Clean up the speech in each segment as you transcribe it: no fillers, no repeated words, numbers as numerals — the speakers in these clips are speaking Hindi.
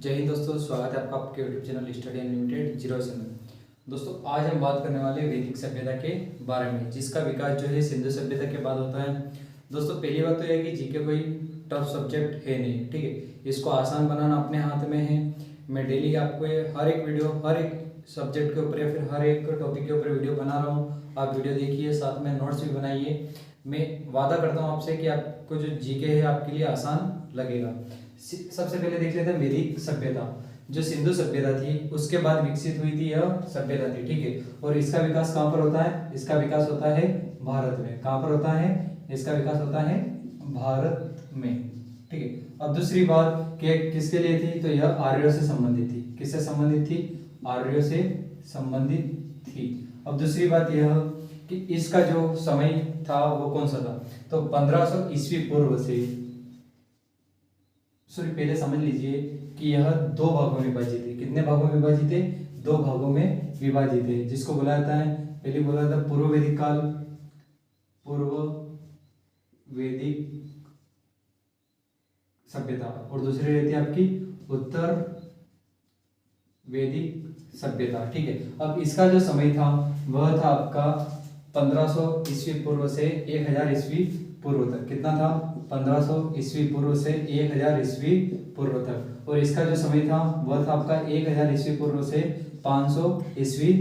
जय हिंद दोस्तों, स्वागत है आपका आपके यूट्यूब चैनल स्टडी अनलिमिटेड 0 से 9। दोस्तों आज हम बात करने वाले वैदिक सभ्यता के बारे में, जिसका विकास जो है सिंधु सभ्यता के बाद होता है। दोस्तों पहली बात तो यह है कि जीके कोई टफ सब्जेक्ट है नहीं, ठीक है। इसको आसान बनाना अपने हाथ में है। मैं डेली आपको हर एक वीडियो हर एक सब्जेक्ट के ऊपर या फिर हर एक टॉपिक के ऊपर वीडियो बना रहा हूँ। आप वीडियो देखिए, साथ में नोट्स भी बनाइए। मैं वादा करता हूँ आपसे कि आपको जो जीके है आपके लिए आसान लगेगा। सबसे पहले देख लेते हैं वैदिक सभ्यता। जो सिंधु सभ्यता थी उसके बाद विकसित हुई थी यह सभ्यता थी, ठीक है। और इसका विकास कहाँ पर होता है? इसका विकास होता है भारत में। कहाँ पर होता है? इसका विकास होता है भारत में, ठीक है। अब दूसरी बात कि किसके लिए थी, तो यह आर्यों से संबंधित थी। किससे संबंधित थी? आर्यों से संबंधित थी। अब दूसरी बात यह कि इसका जो समय था वो कौन सा था, तो 1500 ईस्वी पूर्व से, सॉरी पहले समझ लीजिए कि यह दो भागों में विभाजित है। कितने भागों में विभाजित है? दो भागों में विभाजित है, जिसको बोला जाता है, पहले बोला था पूर्व वैदिक काल, पूर्व वैदिक सभ्यता, और दूसरी रहती है आपकी उत्तर वैदिक सभ्यता, ठीक है। अब इसका जो समय था वह था आपका 1500 ईस्वी पूर्व से 1000 ईस्वी पूर्व तक। कितना था? 1500 ईस्वी पूर्व से 1000 ईस्वी पूर्व तक। और इसका जो समय था वह था आपका 1000 ईस्वी पूर्व से 500 ईस्वी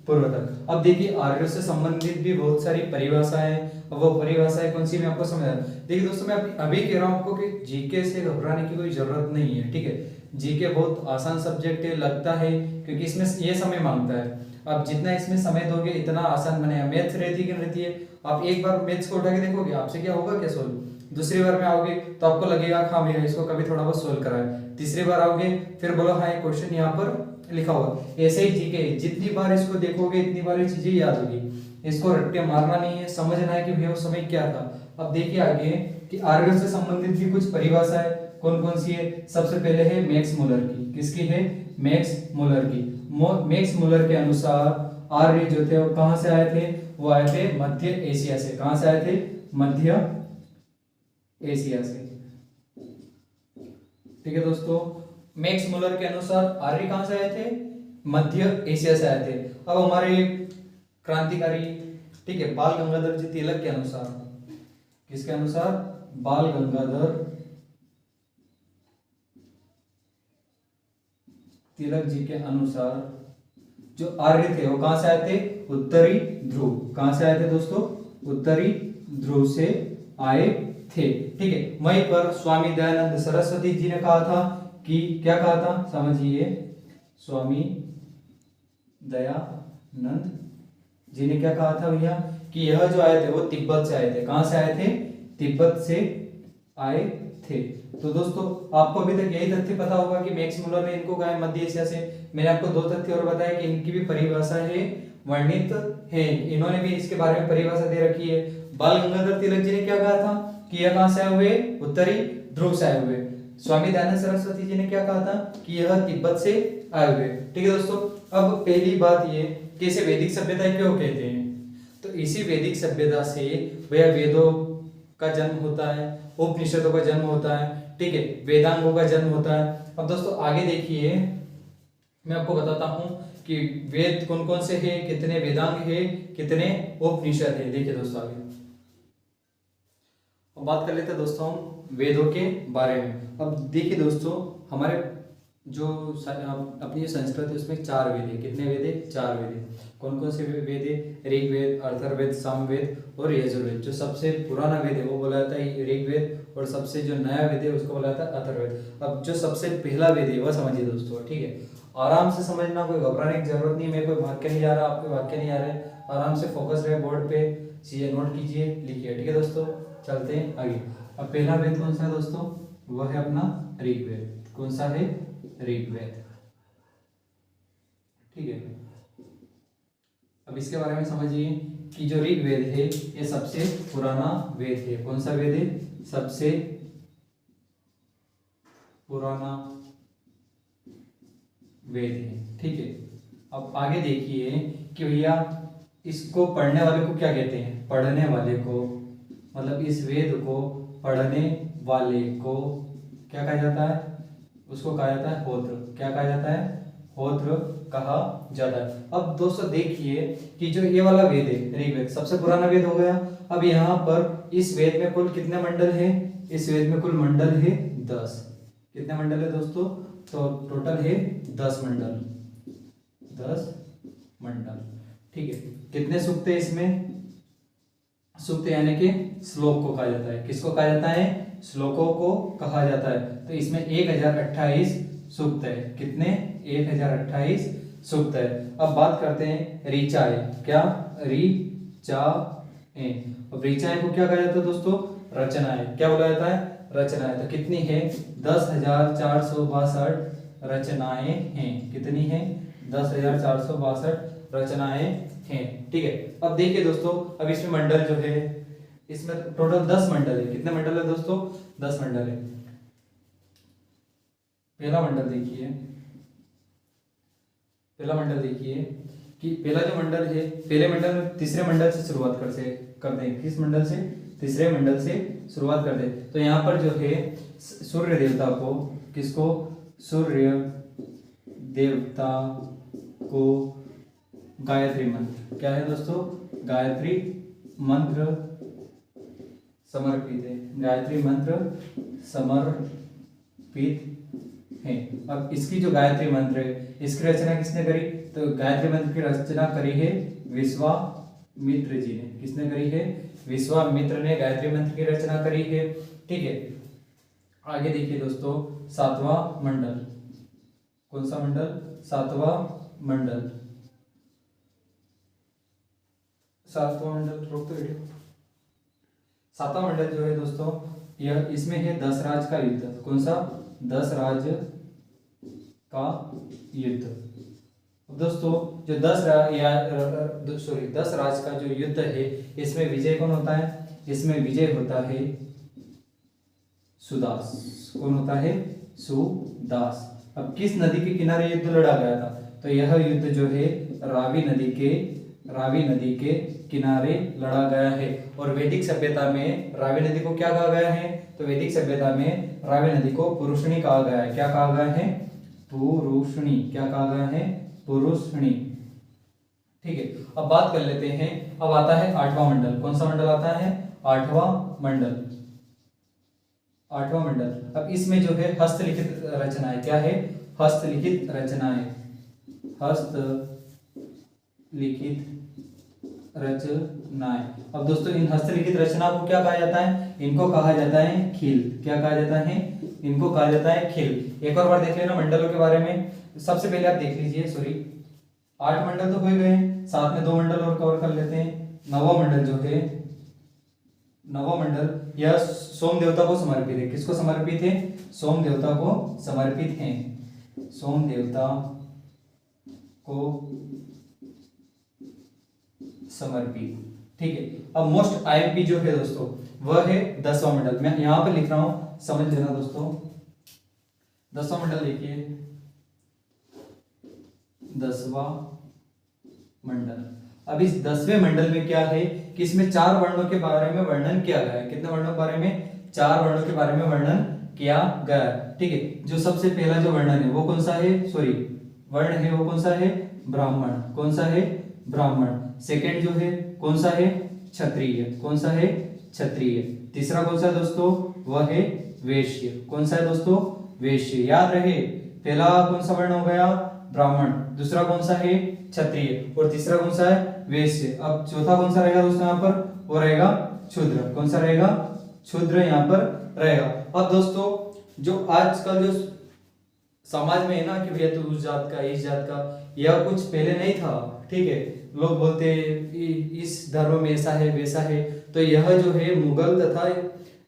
पूर्व तक। अब देखिए आर्यों से संबंधित भी बहुत सारी परिभाषाएं हैं। वो परिभाषाएं कौन सी मैं आपको समझा। देखिए दोस्तों, मैं अभी कह रहा हूं आपको कि जीके से घबराने की कोई जरूरत नहीं है, ठीक है। जीके बहुत आसान सब्जेक्ट है, लगता है, क्योंकि इसमें ये समय मांगता है। आप जितना इसमें समय दोगे इतना आसान बनेगा। मैथ्स रहती है कि रहती है, आप एक बार मैथ्स को उठा के देखोगे, आपसे क्या होगा, क्या सोल्व। दूसरी बार में आओगे तो आपको लगेगा हाँ भैया इसको कभी थोड़ा बहुत सोल्व करा है। तीसरी बार आओगे फिर बोलो हाँ ये क्वेश्चन यहाँ पर लिखा हुआ। ऐसे ही जीके जितनी बार इसको देखोगे इतनी बार ये चीजें याद होगी। इसको रट्टे मारना नहीं है, समझना है कि भैया उस समय क्या था। अब देखिए आगे कि आर्यों से संबंधित भी कुछ परिभाषा है। कौन कौन सी है? सबसे पहले है मैक्स मुलर की। किसकी है? मैक्स मुलर की। मैक्स मुलर के अनुसार आर्य जो थे वो कहां से आए थे? वो आए थे मध्य एशिया से। कहां से आए थे? मध्य एशिया से, ठीक है दोस्तों। मैक्स मुलर के अनुसार आर्य कहां से आए थे? मध्य एशिया से आए थे। अब हमारे क्रांतिकारी, ठीक है, बाल गंगाधर जी तिलक के अनुसार, किसके अनुसार? बाल गंगाधर तिलक जी के अनुसार जो आर्य थे वो कहां से आए थे? उत्तरी ध्रुव। कहां से आए थे दोस्तों? उत्तरी ध्रुव से आए थे, ठीक है। वहीं पर स्वामी दयानंद सरस्वती जी ने कहा था कि क्या कहा था, समझिए। स्वामी दयानंद जी ने क्या कहा था भैया कि यह जो आए थे वो तिब्बत से आए थे। कहां से आए थे? तिब्बत से आए थे। तो दोस्तों आपको अभी तक यही तथ्य पता होगा कि मैक्स मुलर ने इनको कहा है मध्य एशिया से। मैंने आपको दो तथ्य और बताया कि इनकी भी परिभाषा है, वर्णित है, इन्होंने भी इसके बारे में परिभाषा दे रखी है। बाल गंगाधर तिलक जी ने क्या कहा था कि यह कहां से आए हुए? उत्तरी ध्रुव से आए हुए। स्वामी दयानंद सरस्वती जी ने क्या कहा था कि यह तिब्बत से आए हुए, ठीक है दोस्तों। अब पहली बात ये कि इसे वैदिक सभ्यता क्यों कहते हैं, तो इसी वैदिक सभ्यता से वह वेदों का जन्म होता है, उपनिषदों का जन्म होता है, ठीक है, वेदांगों का जन्म होता है। अब दोस्तों आगे देखिए, मैं आपको बताता हूं कि वेद कौन कौन से हैं, कितने वेदांग हैं, कितने उपनिषद हैं। देखिए दोस्तों आगे अब बात कर लेते हैं दोस्तों वेदों के बारे में। अब देखिए दोस्तों, हमारे जो अपनी जो संस्कृत है उसमें 4 वेद है। कितने वेद है? 4 वेद है। कौन कौन से वेद है? ऋग्वेद, अथर्ववेद, सामवेद और यजुर्वेद। जो सबसे पुराना वेद है वो बोला जाता है ऋग्वेद, और सबसे जो नया वेद है उसको बोला जाता है अथर्ववेद। अब जो सबसे पहला वेद है वह समझिए दोस्तों, ठीक है। आराम से समझना, कोई घबराने की जरूरत नहीं। मैं कोई भाग के नहीं जा रहा, आपके भाग के नहीं आ रहे। आराम से फोकस रहे बोर्ड पे, चीजें नोट कीजिए, लिखिए, ठीक है दोस्तों। चलते हैं आगे। अब पहला वेद कौन सा है दोस्तों? वह है अपना ऋग्वेद। कौन सा है? ऋग्वेद, ठीक है। अब इसके बारे में समझिए कि जो ऋग्वेद है ये सबसे पुराना वेद है। कौन सा वेद है? सबसे पुराना वेद है, ठीक है। अब आगे देखिए कि भैया इसको पढ़ने वाले को क्या कहते हैं? पढ़ने वाले को, मतलब इस वेद को पढ़ने वाले को क्या कहा जाता है? उसको कहा जाता है होत्र। क्या कहा जाता है? होत्र कहा जाता है। अब दोस्तों देखिए कि जो ये वाला वेद है ऋग्वेद सबसे पुराना वेद हो गया। अब यहाँ पर इस वेद में कुल कितने मंडल है? इस वेद में कुल मंडल है 10। कितने मंडल है दोस्तों? तो टोटल है 10 मंडल, 10 मंडल। ठीक है, कितने सूक्त है इसमें? सूक्त यानी कि श्लोक को कहा जाता है। किसको कहा जाता है? श्लोकों को कहा जाता है। तो इसमें 1028 सूक्त है। कितने? 1028 सूक्त है। अब बात करते हैं ऋचाएं। क्या? ऋचाएं। अब ऋचाएं को क्या कहा जाता है दोस्तों? रचनाएं। क्या बोला जाता है? रचनाएं। तो कितनी है? 10,462 रचनाएं हैं। कितनी है? 10,462 रचनाएं हैं। ठीक है, अब देखिए दोस्तों, अब इसमें मंडल जो है, इसमें टोटल 10 मंडल है। कितने मंडल है दोस्तों? 10 मंडल है। पहला मंडल देखिए, पहला मंडल देखिए कि पहला जो मंडल है, पहले मंडल में तीसरे मंडल से शुरुआत करते हैं। किस मंडल से? तीसरे मंडल से शुरुआत करते हैं। तो यहाँ पर जो है सूर्य देवता को, किसको? सूर्य देवता को गायत्री मंत्र, क्या है दोस्तों? गायत्री मंत्र समर्पित है। गायत्री मंत्र समर्पित है। अब इसकी जो गायत्री मंत्र है, इसकी रचना किसने करी? तो गायत्री मंत्र की रचना करी है विश्वामित्र जी ने। किसने करी है? विश्वामित्र ने गायत्री मंत्र की रचना करी है। ठीक है, आगे देखिए दोस्तों, 7वां मंडल। कौन सा मंडल? 7वां मंडल। 7वां मंडल, रोक तो वीडियो। 7वां मंडल जो है दोस्तों, यह इसमें है 10 राज का युद्ध। कौन सा? 10 राज का युद्ध। दोस्तों जो 10 राज का जो युद्ध है, इसमें विजय कौन होता है? इसमें विजय होता है सुदास। कौन होता है? सुदास। अब किस नदी के किनारे युद्ध लड़ा गया था? तो यह युद्ध जो है रावी नदी के किनारे लड़ा गया है। और वैदिक सभ्यता में रावी नदी को क्या कहा गया है? तो वैदिक सभ्यता में रावी नदी को पुरुषणी कहा गया है। क्या कहा गया है? पुरुषणी। क्या कहा गया है? पुरुषणी। ठीक है, अब बात कर लेते हैं। अब आता है 8वां मंडल। कौन सा मंडल आता है? 8वां मंडल। 8वां मंडल। अब इसमें जो है हस्तलिखित रचनाएं। क्या है? हस्तलिखित रचनाएं। हस्तलिखित रचनाएं। अब दोस्तों इन हस्तलिखित रचनाओं को क्या कहा जाता है? इनको कहा जाता है खिल। क्या कहा जाता है? इनको कहा जाता है खिल। एक और बार देख लेना मंडलों के बारे में। सबसे पहले आप देख लीजिए, 8 मंडल तो हो गए, साथ में 2 मंडल और कवर कर लेते हैं। 9वां मंडल जो है, 9वां मंडल यह सोम देवता को समर्पित है। किसको समर्पित है? सोम देवता को समर्पित है। सोम देवता को समर्पित। ठीक है, अब मोस्ट आईएमपी जो है दोस्तों, वह है 10वां मंडल। मैं यहां पर लिख रहा हूं, समझ लेना दोस्तों। 10वां मंडल देखिए, 10वां मंडल। अब इस 10वें मंडल में क्या है कि इसमें 4 वर्णों के बारे में वर्णन किया गया है। कितने वर्णों के बारे में? 4 वर्णों के बारे में वर्णन किया गया है। ठीक है, जो सबसे पहला जो वर्णन है वो कौन सा है? वर्ण है वो कौन सा है? ब्राह्मण। कौन सा है? ब्राह्मण। सेकंड जो है कौन सा है? क्षत्रिय। कौन सा है? क्षत्रिय। तीसरा कौन सा है दोस्तों? वह है वैश्य। कौन सा है दोस्तों? वैश्य। याद रहे, पहला कौन सा वर्ण हो गया? ब्राह्मण। दूसरा कौन सा है? क्षत्रिय। और तीसरा कौन सा है? वैश्य। अब चौथा कौन सा रहेगा दोस्तों यहाँ पर? वो रहेगा शूद्र। कौन सा रहेगा? शूद्र यहाँ पर रहेगा। अब दोस्तों जो आजकल जो समाज में है ना कि भैया तू उस जात का, इस जात का, यह कुछ पहले नहीं था। ठीक है, लोग बोलते इस धर्म में ऐसा है वैसा है। तो यह जो है मुगल तथा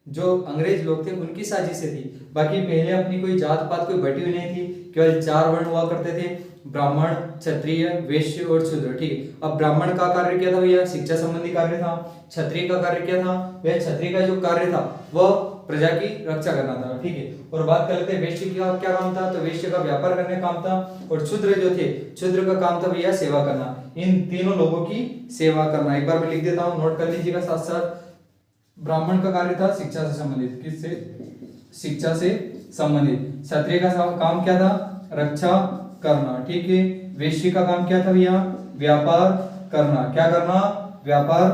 जो अंग्रेज लोग थे उनकी साजिशें थी। बाकी पहले अपनी कोई जात पात कोई बटी हुई नहीं थी, केवल 4 वर्ण हुआ करते थे, ब्राह्मण, क्षत्रिय, वैश्य और शूद्र। ठीक है, अब ब्राह्मण का कार्य क्या था भैया? शिक्षा संबंधी कार्य था। क्षत्रिय का कार्य क्या था? वह क्षत्रिय का जो कार्य था वह प्रजा की रक्षा करना था। ठीक है, और बात कर लेते हैं वैश्य का क्या काम था? तो वैश्य का व्यापार करने का काम था। और शूद्र जो थे, शूद्र का काम था भैया सेवा करना। इन तीनों लोगों की सेवा करना। एक बार मैं लिख देता हूं, नोट कर लीजिएगा साथ साथ। ब्राह्मण का कार्य था शिक्षा से संबंधित। किससे? शिक्षा से संबंधित। क्षत्रिय का काम क्या था? रक्षा करना, ठीक है। वैश्य का काम क्या था भैया? व्यापार करना। क्या करना? व्यापार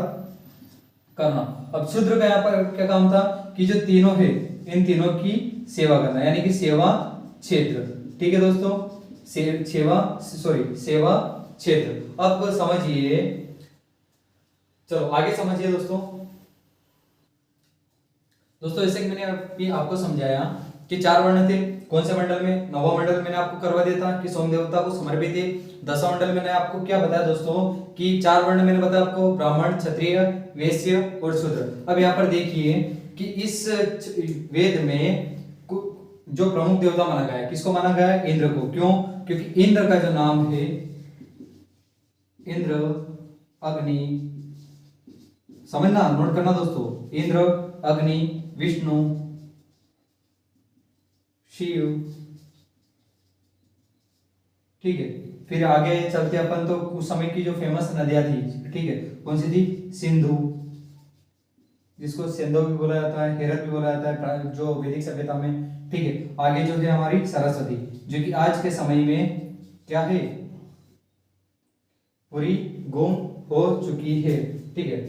करना। अब शूद्र का यहाँ पर क्या काम था कि जो तीनों है इन तीनों की सेवा करना, यानी कि सेवा क्षेत्र, ठीक है दोस्तों, सेवा क्षेत्र। अब समझिए, चलो आगे समझिए दोस्तों। जैसे कि मैंने अभी आपको समझाया कि 4 वर्ण थे, कौन से मंडल में? 9वां मंडल मैंने आपको करवा दिया था कि सोम देवता को समर्पित है। 10वां मंडल मैंने आपको क्या बताया दोस्तों कि 4 वर्ण मैंने बताया आपको, ब्राह्मण, क्षत्रिय, वैश्य और शूद्र। अब यहाँ पर देखिए कि इस वेद में जो प्रमुख देवता माना गया है, किसको माना गया है? इंद्र को। क्यों? क्योंकि इंद्र का जो नाम है, इंद्र, अग्नि, समझना, नोट करना दोस्तों, इंद्र, अग्नि, विष्णु, शिव, ठीक है। फिर आगे चलते अपन तो उस समय की जो फेमस नदियां थी, ठीक है, कौन सी थी? सिंधु, जिसको सिंधु भी बोला जाता है, हेरत भी बोला जाता है जो वैदिक सभ्यता में, ठीक है। आगे जो है हमारी सरस्वती, जो कि आज के समय में क्या है? पूरी गुम हो चुकी है, ठीक है।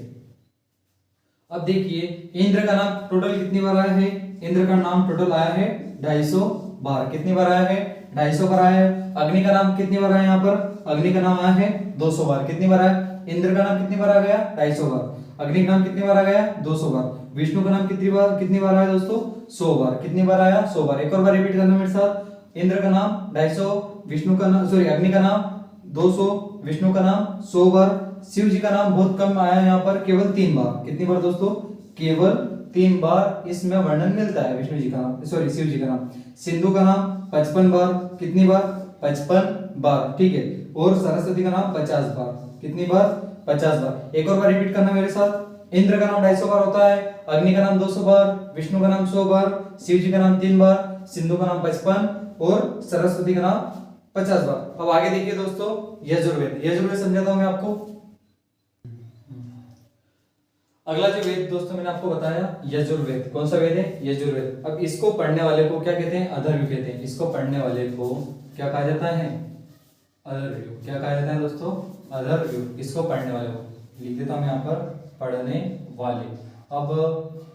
अब देखिए इंद्र का नाम टोटल कितनी बार आया है? इंद्र का नाम टोटल आया है 250 बार। कितनी बार आया है? 250 बार आया है। अग्नि का नाम कितनी बार आया यहाँ पर? अग्नि का नाम आया है 200 बार। कितनी बार आया? इंद्र का नाम कितनी बार आ गया? 250 बार। अग्नि का नाम कितनी बार आ गया? 200 बार। विष्णु का नाम कितनी बार आया दोस्तों? 100 बार। कितनी बार आया? 100 बार। एक और बार रिपीट करना मेरे साथ। इंद्र का नाम 250, विष्णु का नाम अग्नि का नाम 200, विष्णु का नाम 100 बार। शिव जी का नाम बहुत कम आया यहाँ पर, केवल 3 बार। कितनी बार दोस्तों? केवल 3 बार इसमें वर्णन मिलता है विष्णु जी का नाम, शिव जी का नाम। सिंधु का नाम 55 बार। कितनी बार? 55 बार, ठीक है। और सरस्वती का नाम 50 बार। कितनी बार? 50 बार। एक और बार रिपीट करना मेरे साथ। इंद्र का नाम 250 बार होता है, अग्नि का नाम 200 बार, विष्णु का नाम 100 बार, शिव जी का नाम 3 बार, सिंधु का नाम 55 और सरस्वती का नाम 50 बार। अब आगे देखिए दोस्तों, यजुर्वेद समझाता हूं मैं आपको। अगला जो वेद दोस्तों मैंने आपको बताया यजुर्वेद। कौन सा वेद है? यजुर्वेद। अब इसको पढ़ने वाले को क्या कहते हैं? अधर्व्यु कहते हैं। इसको पढ़ने वाले को क्या कहा जाता है? अधर्व्यु। क्या कहा जाता है दोस्तों? अधर्व्यु। इसको पढ़ने वाले को लिख देता हूं यहाँ पर, पढ़ने वाले। अब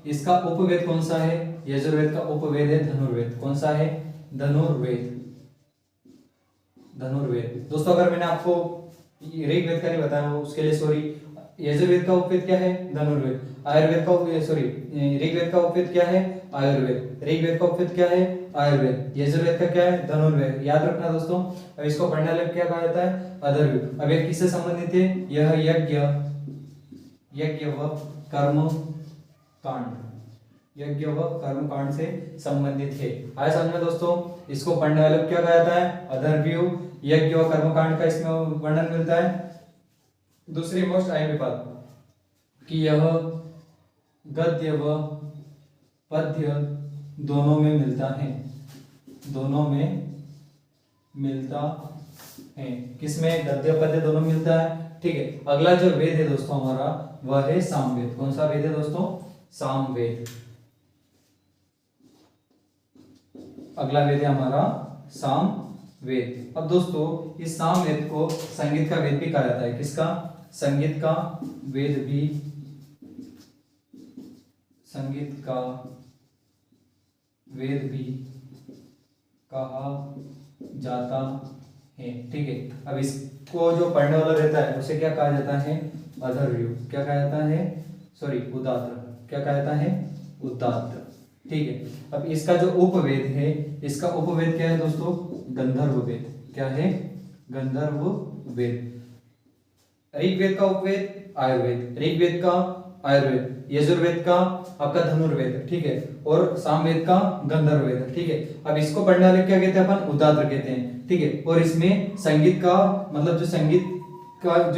इसका उपवेद कौन सा है? यजुर्वेद का उपवेद है धनुर्वेद। कौन सा है? धनुर्वेद। दोस्तों अगर मैंने आपको ऋग्वेद का नहीं बताया हो उसके लिए सॉरी। यजुर्वेद का उपवेद क्या है? धनुर्वेद। ऋग्वेद का उपवेद क्या है? आयुर्वेद। ऋग्वेद का उपवेद क्या है? आयुर्वेद। यजुर्वेद का क्या है? धनुर्वेद। याद रखना दोस्तों। अब इसको पढ़ने वाले क्या कहा जाता है? अधर्व्यु। अब ये किससे संबंधित है? यह यज्ञ व कर्म कांड से संबंधित है। आया समझ में दोस्तों? इसको पढ़ने वाले को क्या कहा जाता है? अधर्व्यु। यज्ञ व कर्म कांड का इसमें वर्णन मिलता है। दूसरी मोस्ट अहम बात कि यह गद्य व पद्य दोनों में मिलता है। किसमें? गद्य पद्य दोनों मिलता है, ठीक है। अगला जो वेद है दोस्तों हमारा वह है सामवेद। कौन सा वेद है दोस्तों? सामवेद। अगला वेद है हमारा सामवेद। अब दोस्तों इस सामवेद को संगीत का वेद भी कहा जाता है। किसका? संगीत का वेद भी कहा जाता है, ठीक है। अब इसको जो पढ़ने वाला रहता है उसे क्या कहा जाता है? अधर्व्यु। क्या कहा जाता है? उदात्र। क्या कहा जाता है? उदात्र, ठीक है। अब इसका जो उपवेद है, इसका उपवेद क्या है दोस्तों? गंधर्व वेद। क्या है? गंधर्व वेद। ऋग्वेद का उपवेद आयुर्वेद, ऋग्वेद का आयुर्वेद, यजुर्वेद का आपका धनुर्वेद, ठीक है, और सामवेद का गंधर्व वेद, ठीक है। अब इसको पढ़ने वाले क्या कहते हैं अपन? उदात्र कहते हैं, ठीक है। और इसमें संगीत का मतलब जो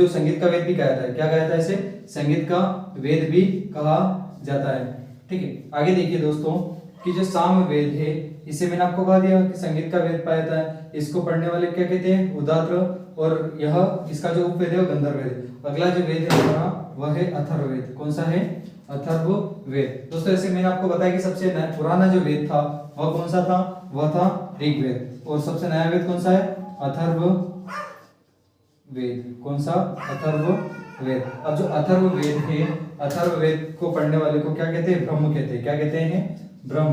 संगीत का वेद भी कहा जाता है। क्या कहा जाता है इसे? संगीत का वेद भी कहा जाता है, ठीक है। आगे देखिए दोस्तों कि जो सामवेद है इसे मैंने आपको कहा दिया कि संगीत का वेद पाया जाता है। इसको पढ़ने वाले क्या कहते हैं? उदात्र। और यह इसका जो उपवेद है वो गंधर्व वेद है। अगला जो वेद है हमारा वह है अथर्ववेद। कौन सा है? अथर्ववेद। दोस्तों ऐसे मैंने आपको बताया कि सबसे पुराना जो वेद था वह कौन सा था? वह था ऋग्वेद। और सबसे नया वेद कौन सा है? अथर्ववेद। कौन सा? अथर्ववेद। अब जो अथर्ववेद है, अथर्ववेद को पढ़ने वाले को क्या कहते हैं? ब्रह्म कहते हैं। क्या कहते हैं? ब्रह्म।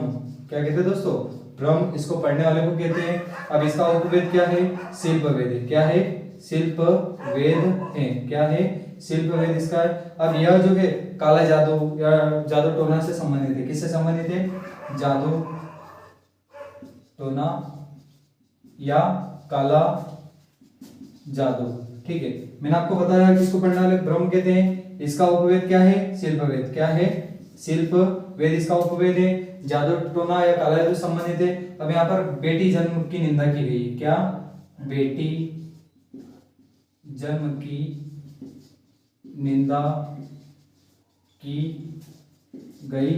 क्या कहते हैं दोस्तों? ब्रह्म। इसको पढ़ने वाले को कहते हैं। अब इसका उपवेद क्या है? शिल्पवेद है। क्या है? शिल्पवेद है। क्या है? शिल्पवेद इसका है। अब यह जो है काला जादू या जादू टोना से संबंधित है। किससे संबंधित है? जादू टोना या काला जादू। ठीक है, मैंने आपको बताया कि इसको पढ़ने वाले ब्रह्म कहते हैं। इसका उपवेद क्या है? शिल्पवेद। क्या है? शिल्पवेद इसका उपवेद है। जादू टोना या काला जादू संबंधित है। अब यहाँ पर बेटी जन्म की निंदा की गई है। क्या? बेटी जन्म की निंदा की गई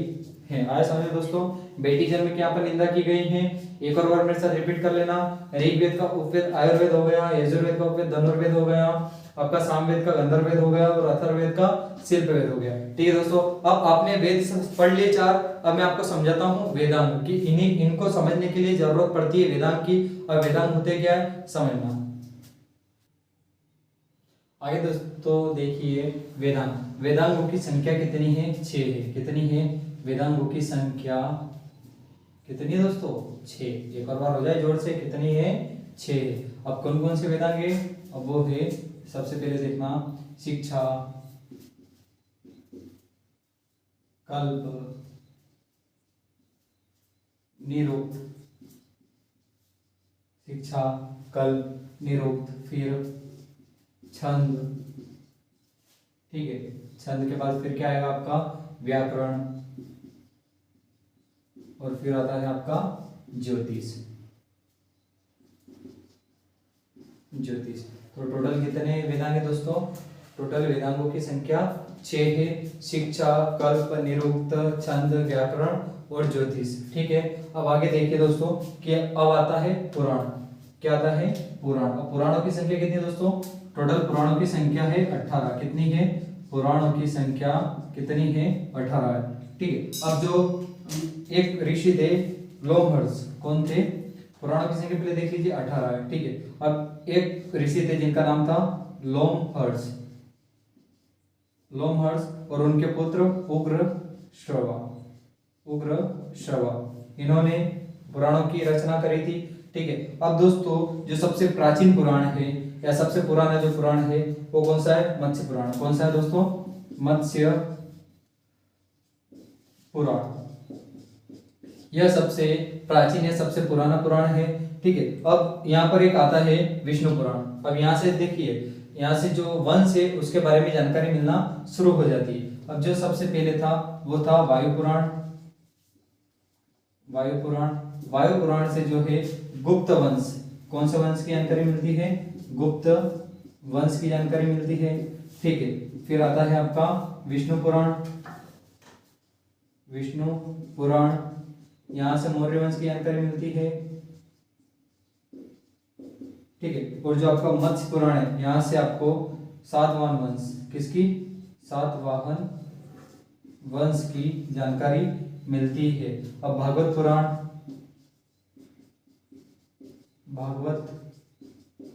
है। आया समझे दोस्तों? बेटी जन्म की यहाँ पर निंदा की गई है। एक और बार मेरे साथ रिपीट कर लेना। ऋग्वेद का उपवेद आयुर्वेद हो गया, यजुर्वेद का उपवेद धनुर्वेद हो गया, आपका सामवेद का गंधर्ववेद हो गया और अथर्ववेद का शिल्पवेद हो गया। ठीक है दोस्तों, अब आपने वेद पढ़ लिए 4। अब मैं आपको समझाता हूँ वेदांग की। इनको समझने के लिए जरूरत पड़ती है वेदांग की। और वेदांग होते क्या है समझना। आगे दोस्तों देखिए वेदांग। वेदांगों की संख्या कितनी है? 6 है। कितनी है? वेदांगों की संख्या कितनी है दोस्तों? 6। एक और बार हो जाए जोर से, कितनी है? 6। अब कौन कौन से वेदांग है? अब वो है, सबसे पहले देखना, शिक्षा, कल्प, निरुक्त, शिक्षा, कल्प, निरुक्त, फिर छंद। ठीक है, छंद के बाद फिर क्या आएगा आपका? व्याकरण, और फिर आता है आपका ज्योतिष। ज्योतिष। तो टोटल कितने वेदांग है दोस्तों? टोटल वेदांगों की संख्या 6 है। शिक्षा, कल्प, निरुक्त, छंद, व्याकरण और ज्योतिष। ठीक है, अब आगे देखिए दोस्तों कि अब आता है पुराण। क्या आता है? पुराण। अब पुराणों की संख्या कितनी है दोस्तों? टोटल पुराणों की संख्या है 18। कितनी है? पुराणों की संख्या कितनी है? 18 है। ठीक है, अब जो एक ऋषि थे लोमहर्ष, कौन थे? पुराणों की संख्या पहले देख लीजिए 18 है। ठीक है, अब एक ऋषि थे जिनका नाम था लोमहर्ष। लोमहर्ष और उनके पुत्र उग्रश्रवा। उग्रश्रवा, इन्होंने पुराणों की रचना करी थी। ठीक है, अब दोस्तों जो सबसे प्राचीन पुराण है या सबसे पुराना जो पुराण है वो कौन सा है? मत्स्य पुराण। कौन सा है दोस्तों? मत्स्य पुराण। यह सबसे प्राचीन है, सबसे पुराना पुराण है। ठीक है, अब यहाँ पर एक आता है विष्णु पुराण। अब यहाँ से देखिए, यहाँ से जो वंश है उसके बारे में जानकारी मिलना शुरू हो जाती है। अब जो सबसे पहले था वो था वायु पुराण। वायु पुराण। वायु पुराण से जो है गुप्त वंश, कौन से वंश की जानकारी मिलती है? गुप्त वंश की जानकारी मिलती है। ठीक है, फिर आता है आपका विष्णु पुराण। विष्णु पुराण, यहां से मौर्य वंश की जानकारी मिलती है। ठीक है, और जो आपका मत्स्य पुराण है यहां से आपको सातवाहन वंश, किसकी? सातवाहन वंश की जानकारी मिलती है। अब भागवत पुराण। भागवत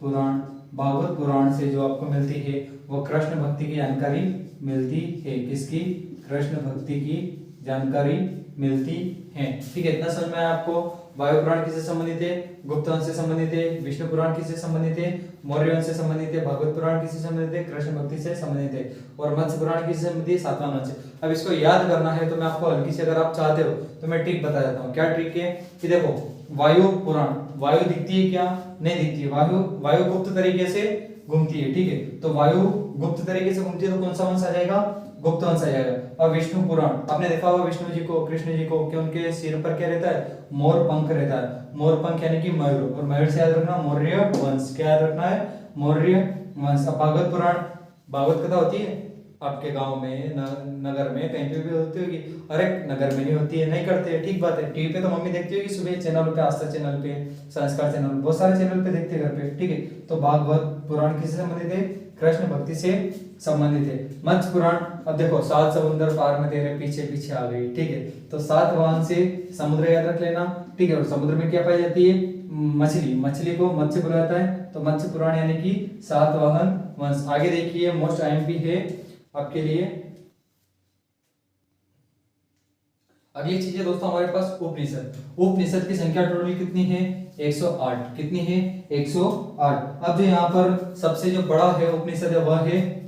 पुराण। भागवत पुराण से जो आपको मिलती है वो कृष्ण भक्ति की जानकारी मिलती है। किसकी? कृष्ण भक्ति की जानकारी मिलती है। ठीक है, इतना समझ में आया आपको? वायु पुराण किससे संबंधित है? गुप्त वंश से संबंधित है। विष्णु पुराण किससे संबंधित है? मौर्य वंश से संबंधित है। भागवत पुराण किससे संबंधित है? कृष्ण भक्ति से संबंधित है। और मत्स्य पुराण किससे संबंधित है? सातवाहन वंश। अब इसको याद करना है तो मैं आपको हल्की से, अगर आप चाहते हो तो मैं ट्रिक बता देता हूँ। क्या ट्रिक है कि देखो, वायु पुराण, वायु दिखती है क्या? नहीं दिखती है। वायु गुप्त तरीके से घूमती है। ठीक है, तो वायु गुप्त तरीके से घूमती है तो कौन सा वंश आ जाएगा? गुप्त वंश आ जाएगा। और विष्णु पुराण, आपने देखा होगा विष्णु जी को, कृष्ण जी को, कि उनके सिर पर क्या रहता है? मोर पंख रहता है। मोर पंख यानी कि मयूर, और मयूर से याद रखना मौर्य वंश। क्या याद रखना है? मौर्य वंश। अब भागवत पुराण, भागवत कथा होती है, आपके गांव में नगर में कहीं पे भी होती होगी। अरे नगर में नहीं होती है, नहीं करते, ठीक बात है। टीवी पे तो मम्मी देखती होगी सुबह चैनल पे, आस्था चैनल पे, संस्कार चैनल, बहुत सारे चैनल पे देखते हैं घर पे, ठीक है। तो भागवत पुराण किससे संबंधित है? कृष्ण भक्ति से संबंधित है। मत्स्य पुराण, अब देखो 7 समुद्र पार में तेरे पीछे पीछे आ गई, ठीक है। तो 7 वाहन से समुद्र याद रख लेना, ठीक है। और समुद्र में क्या पाई जाती है? मछली, मछली को मत्स्य बुलाता है, तो मत्स्य पुराण यानी कि 7 वाहन वंश। आगे देखिए मोस्ट आईएमपी है आपके लिए। अगली चीज है दोस्तों हमारे पास उपनिषद। उपनिषद की संख्या टोटल कितनी है? 108। कितनी है? 108। अब जो यहाँ पर सबसे जो बड़ा है उपनिषद है वह है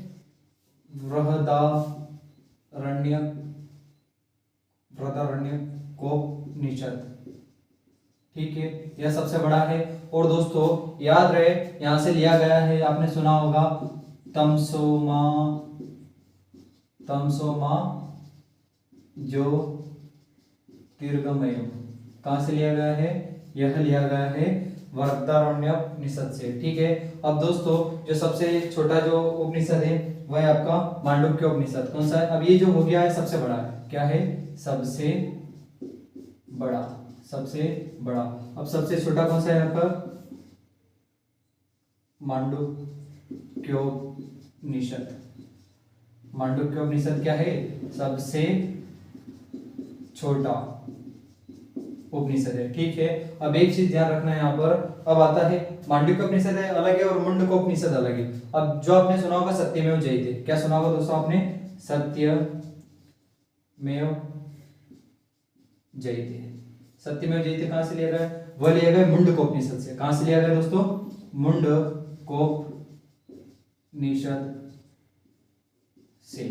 बृहदारण्यकोपनिषद, ठीक है। यह सबसे बड़ा है। और दोस्तों याद रहे यहां से लिया गया है, आपने सुना होगा तमसोमा ज्योतिर्गमय। कहां से लिया गया है? यह लिया गया है बृहदारण्यकोपनिषद से, ठीक है। अब दोस्तों जो सबसे छोटा जो उपनिषद है वह है आपका मांडुक्य उपनिषद। कौन सा है? अब ये जो हो गया है सबसे बड़ा है, क्या है? सबसे बड़ा, सबसे बड़ा। अब सबसे छोटा कौन सा है यहाँ पर? मांडुक्योपनिषद। मांडुक्योपनिषद क्या है? सबसे छोटा उपनिषद है, ठीक है। अब एक चीज ध्यान रखना है यहाँ पर, अब आता है मांडुक्योपनिषद है अलग है और मुंडकोपनिषद अलग है। अब जो आपने सुना होगा सत्यमेव जयते, क्या सुना होगा दोस्तों आपने? सत्यमेव जयते। सत्यमेव जयते कहां से लिया गया? वह लिया गया मुंडकोपनिषद से। कहां से लिया गया दोस्तों? मुंडकोपनिषद से,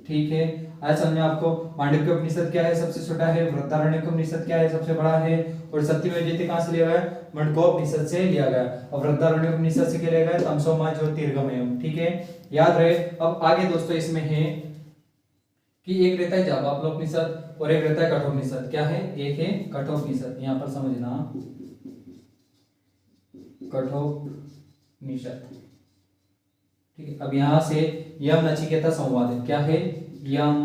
ठीक है। आज समझे आपको मांडुक्य उपनिषद क्या है? सबसे छोटा है। बृहदारण्यक उपनिषद क्या है? सबसे बड़ा है। और सत्यमेव जयते कहां से लिया गया? मुंडकोपनिषद से लिया गया। और बृहदारण्यक उपनिषद से क्या लिया गया? तमसोमा ज्योतिर्गमय, ठीक है। याद रहे। अब आगे दोस्तों इसमें है कि एक रहता है जाबालोपनिषद और एक रहता है कठोपनिषद। क्या है? एक है कठोपनिषद, यहां पर समझना, कठोपनिषद, ठीक है। अब यहां से यम नचिकेता संवाद है। क्या है? यम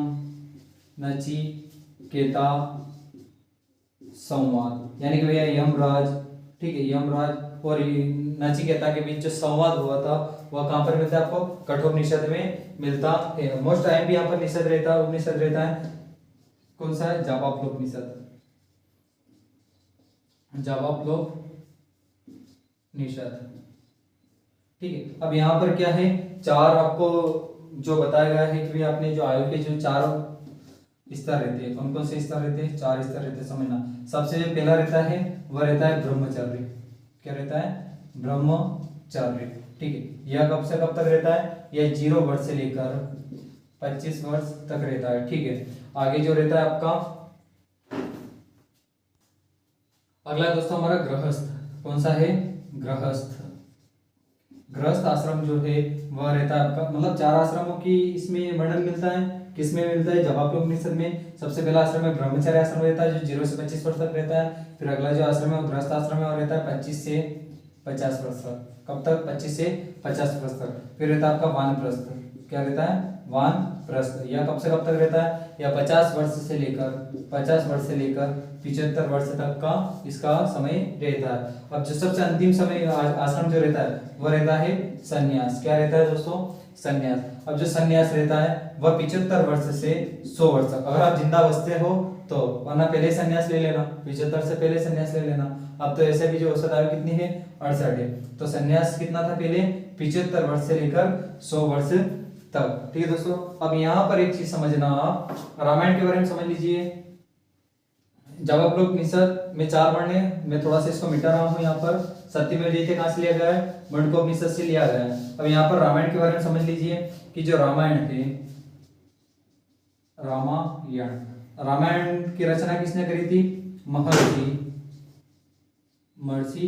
नचिकेता संवाद, यानी कि भैया यमराज, ठीक है, यमराज और नचिकेता के बीच जो संवाद हुआ था वह कहां पर मिलता है आपको? कठोपनिषद में मिलता है। मोस्ट टाइम भी यहाँ पर निषद रहता है, उपनिषद रहता है। कौन सा है? जाबालोपनिषद, जाबालोपनिषद, ठीक है। अब यहाँ पर क्या है? 4 आपको जो बताया गया है कि आपने जो आयु के जो 4 स्तर रहते हैं, कौन कौन से स्तर रहते हैं? 4 स्तर रहते हैं, समझना। सबसे जो पहला रहता है वह रहता है ब्रह्मचर्य। क्या रहता है? ब्रह्मचर्य, ठीक है। यह कब से कब तक रहता है? यह 0 वर्ष से लेकर 25 वर्ष तक रहता है, ठीक है। आगे जो रहता है आपका अगला दोस्तों हमारा गृहस्थ। कौन सा है? गृहस्थ। गृहस्थ आश्रम जो है वह रहता है आपका, मतलब 4 आश्रमों की इसमें वर्णन मिलता है। किसमें मिलता है? जाबालोपनिषद में। सबसे पहला आश्रम है ब्रह्मचर्य आश्रम रहता है जो 0 से 25 वर्ष तक रहता है। फिर अगला जो आश्रम है वो गृहस्थ आश्रम है और रहता है 25 से 50 वर्ष तक। कब तक? 25 से 50 वर्ष तक। फिर रहता है आपका वानप्रस्थ। क्या रहता है? वानप्रस्थ। यह कब से कब तक रहता है? यह 50 वर्ष से लेकर 75 वर्ष तक का इसका समय रहता है। अब जो सबसे अंतिम समय आश्रम जो रहता है वह रहता है संन्यास। क्या रहता है दोस्तों? संन्यास। अब जो संन्यास रहता है वह 75 वर्ष से 100 वर्ष तक, अगर आप जिंदा बचते हो तो, वरना पहले संन्यास ले लेना, 75 से पहले संन्यास ले लेना। अब तो ऐसे भी जो औसत आयु कितनी है? 68 है। तो संन्यास कितना था पहले? 75 वर्ष से लेकर 100 वर्ष तक, ठीक है दोस्तों। अब यहाँ पर एक चीज समझना, रामायण के बारे में समझ लीजिए। जाबालोपनिषद में 4 वर्ण है, मैं थोड़ा सा इसको मिटा रहा हूँ यहाँ पर। सत्यमेव जयते कहां से लिया गया है? मुंडकोपनिषद से लिया गया है। अब यहाँ पर रामायण के बारे में समझ लीजिए कि जो रामायण है, रामायण की रचना किसने करी थी? महर्षि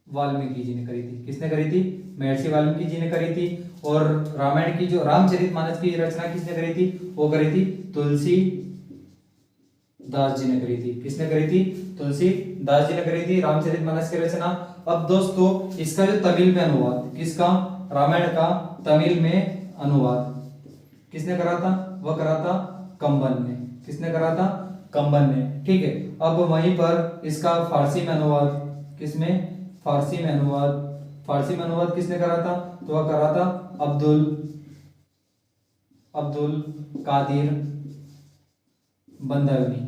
वाल्मीकि जी ने करी थी। किसने करी थी? महर्षि वाल्मीकि जी ने करी थी। और रामायण की जो रामचरितमानस की रचना किसने करी थी? वो करी थी तुलसीदास जी ने करी थी। किसने करी थी? तुलसीदास जी ने करी थी रामचरितमानस की रचना। अब दोस्तों इसका जो तमिल में अनुवाद, किसका? रामायण का तमिल में अनुवाद, किसने करा था? वह करा था कंबन ने। किसने करा था? कंबन ने। ठीक है, अब वहीं पर इसका फारसी में अनुवाद, किसमें? फारसी में अनुवाद। फारसी में अनुवाद किसने करा था? तो वह करा था अब्दुल कादिर बंदायूनी।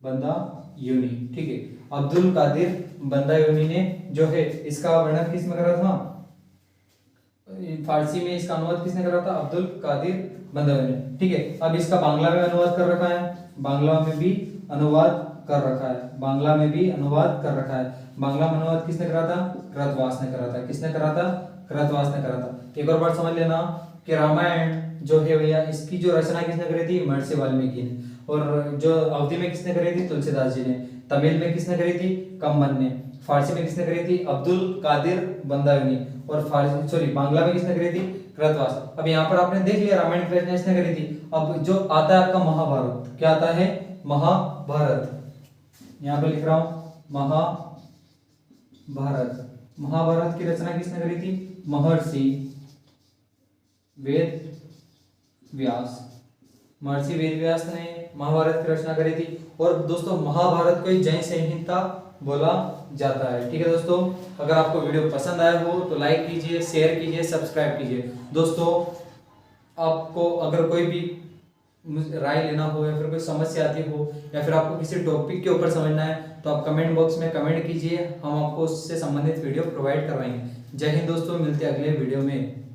बंदायूनी। ठीक है, अब्दुल कादिर बंदायूनी ने जो है इसका वर्णन किसमें करा था? फारसी में इसका अनुवाद किसने करा था? अब्दुल कादिर बंदायूनी। ठीक है, अब इसका बांग्ला में अनुवाद कर रखा है, बांग्ला में भी अनुवाद कर रखा है, बांग्ला में भी अनुवाद कर रखा है। बांग्ला में अनुवाद किसने करा था? कृतवास ने करा था। किसने करा था? कृतवास ने करा था। एक और बात समझ लेना कि रामायण जो है भैया, इसकी जो रचना किसने करी थी? महर्षि वाल्मीकि ने। और जो अवधी में किसने करी थी? तुलसीदास जी ने। तमिल में किसने करी थी? कंबन ने। फारसी में किसने करी थी? अब्दुल कादिर बंदायूनी। और बांग्ला में किसने करी थी? कृतवास। अब यहाँ पर आपने देख लिया रामायण की रचना इसने करी थी। अब जो आता है आपका महाभारत, क्या आता है? महाभारत। यहाँ पे लिख रहा हूं महाभारत। महाभारत की रचना किसने करी थी? महर्षि वेद व्यास। महर्षि वेद व्यास ने महाभारत की रचना करी थी। और दोस्तों महाभारत को जैन संहिता बोला जाता है। ठीक है दोस्तों, अगर आपको वीडियो पसंद आया हो तो लाइक कीजिए, शेयर कीजिए, सब्सक्राइब कीजिए। दोस्तों आपको अगर कोई भी राय लेना हो या फिर कोई समस्या आती हो या फिर आपको किसी टॉपिक के ऊपर समझना है तो आप कमेंट बॉक्स में कमेंट कीजिए, हम आपको उससे संबंधित वीडियो प्रोवाइड करवाएंगे। जय हिंद दोस्तों, मिलते हैं अगले वीडियो में।